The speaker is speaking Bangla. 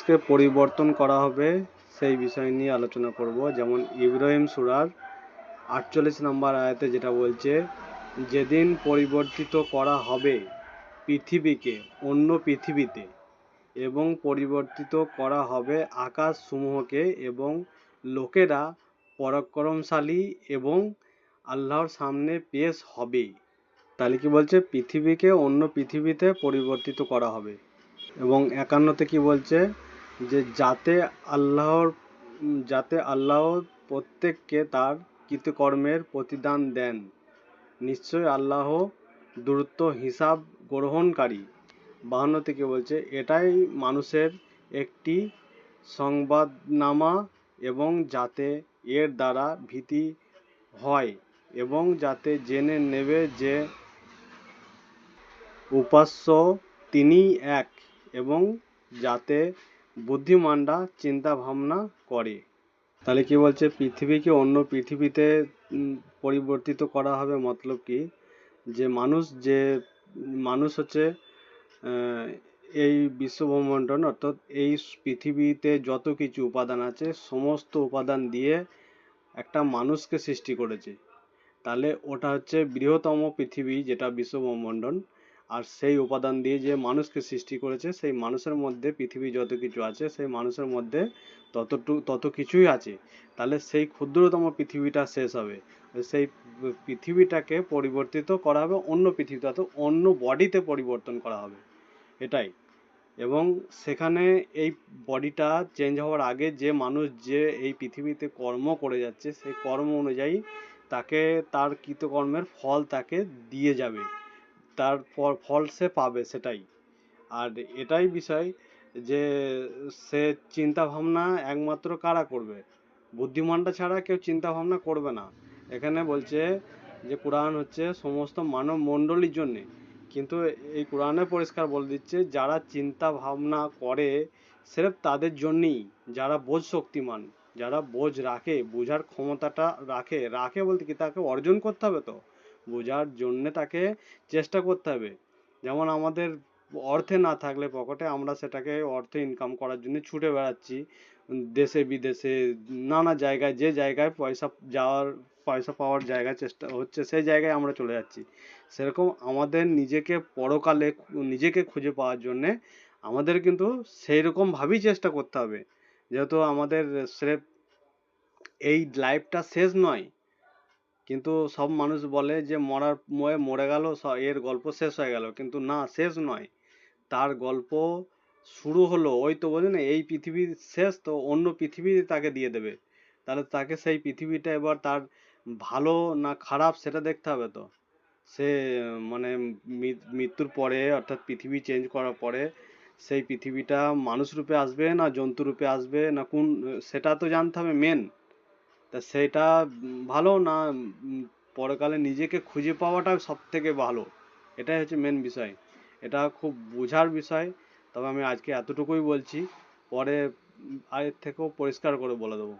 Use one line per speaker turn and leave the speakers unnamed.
কে পরিবর্তন করা হবে সেই বিষয় নিয়ে আলোচনা করব। যেমন ইব্রাহিম সূরার 48 নম্বর আয়াতে যেটা বলছে, যেদিন পরিবর্তিত করা হবে পৃথিবীকে অন্য পৃথিবীতে, এবং পরিবর্তিত করা হবে আকাশ সমূহকে, এবং লোকেরা পরাক্রমশালী এবং আল্লাহর সামনে পেশ হবে। তাহলে কি বলছে? পৃথিবীকে অন্য পৃথিবীতে পরিবর্তিত করা হবে। এবং 51তে কি বলছে? যে যাতে আল্লাহ প্রত্যেককে তার কৃতকর্মের প্রতিদান দেন। নিশ্চয় আল্লাহ দ্রুত হিসাব গ্রহণকারী। 52তে কি বলছে? এটাই মানুষের একটি সংবাদনামা, এবং যাতে এর দ্বারা ভীতি হয়, এবং যাতে জেনে নেবে যে উপাস্য তিনিই এক, এবং যাতে বুদ্ধিমানরা চিন্তা ভাবনা করে। তাহলে কি বলছে? পৃথিবীকে অন্য পৃথিবীতে পরিবর্তিত করা হবে। মতলব কি? যে মানুষ হচ্ছে এই বিশ্বব্রহ্মাণ্ড, অর্থাৎ এই পৃথিবীতে যত কিছু উপাদান আছে সমস্ত উপাদান দিয়ে একটা মানুষকে সৃষ্টি করেছে। তাহলে ওটা হচ্ছে বৃহত্তম পৃথিবী, যেটা বিশ্বব্রহ্মাণ্ড। আর সেই উপাদান দিয়ে যে মানুষকে সৃষ্টি করেছে, সেই মানুষের মধ্যে পৃথিবী যত কিছু আছে, সেই মানুষের মধ্যে তত কিছুই আছে। তাহলে সেই ক্ষুদ্রতম পৃথিবীটা শেষ হবে, সেই পৃথিবীটাকে পরিবর্তিত করা হবে অন্য পৃথিবীতে, অর্থাৎ অন্য বডিতে পরিবর্তন করা হবে, এটাই। এবং সেখানে এই বডিটা চেঞ্জ হওয়ার আগে যে মানুষ যে এই পৃথিবীতে কর্ম করে যাচ্ছে, সেই কর্ম অনুযায়ী তাকে তার কৃতকর্মের ফল তাকে দিয়ে যাবে, তার ফল সে পাবে, সেটাই। আর এটাই বিষয় যে সে চিন্তা ভাবনা একমাত্র কারা করবে? বুদ্ধিমানটা ছাড়া কেউ চিন্তা ভাবনা করবে না। এখানে বলছে যে কোরআন হচ্ছে সমস্ত মানব মণ্ডলীর জন্যে, কিন্তু এই কোরআনে পরিষ্কার বলে দিচ্ছে যারা চিন্তা ভাবনা করে স্রেফ তাদের জন্যই, যারা বোঝ শক্তিমান, যারা বোঝ রাখে, বোঝার ক্ষমতাটা রাখে বলতে কি, তাকে অর্জন করতে হবে, তো বোঝার জন্যে তাকে চেষ্টা করতে হবে। যেমন আমাদের অর্থে না থাকলে পকেটে, আমরা সেটাকে অর্থে ইনকাম করার জন্য ছুটে বেড়াচ্ছি দেশে বিদেশে, নানা জায়গায়, যে জায়গায় পয়সা পাওয়ার জায়গায় চেষ্টা হচ্ছে, সেই জায়গায় আমরা চলে যাচ্ছি। সেরকম আমাদের নিজেকে পরকালে নিজেকে খুঁজে পাওয়ার জন্যে আমাদের কিন্তু সেই রকম ভাবেই চেষ্টা করতে হবে। যেহেতু আমাদের স্রেফ এই লাইফটা শেষ নয়, কিন্তু সব মানুষ বলে যে মরে গেল, এর গল্প শেষ হয়ে গেল, কিন্তু না, শেষ নয়, তার গল্প শুরু হলো। ওই তো বলে না, এই পৃথিবী শেষ, তো অন্য পৃথিবী তাকে দিয়ে দেবে। তাহলে তাকে সেই পৃথিবীটা এবার তার ভালো না খারাপ সেটা দেখতে হবে। তো সে মানে মৃত্যুর পরে, অর্থাৎ পৃথিবী চেঞ্জ করার পরে সেই পৃথিবীটা মানুষ রূপে আসবে না জন্তু রূপে আসবে, না কোন, সেটা তো জানতে হবে মেন। তা সেটা ভালো না, পরকালে নিজেকে খুঁজে পাওয়াটা সব থেকে ভালো, এটাই হচ্ছে মেন বিষয়। এটা খুব বোঝার বিষয়। তবে আমি আজকে এতটুকুই বলছি, পরে এর থেকেও পরিষ্কার করে বলে দেবো।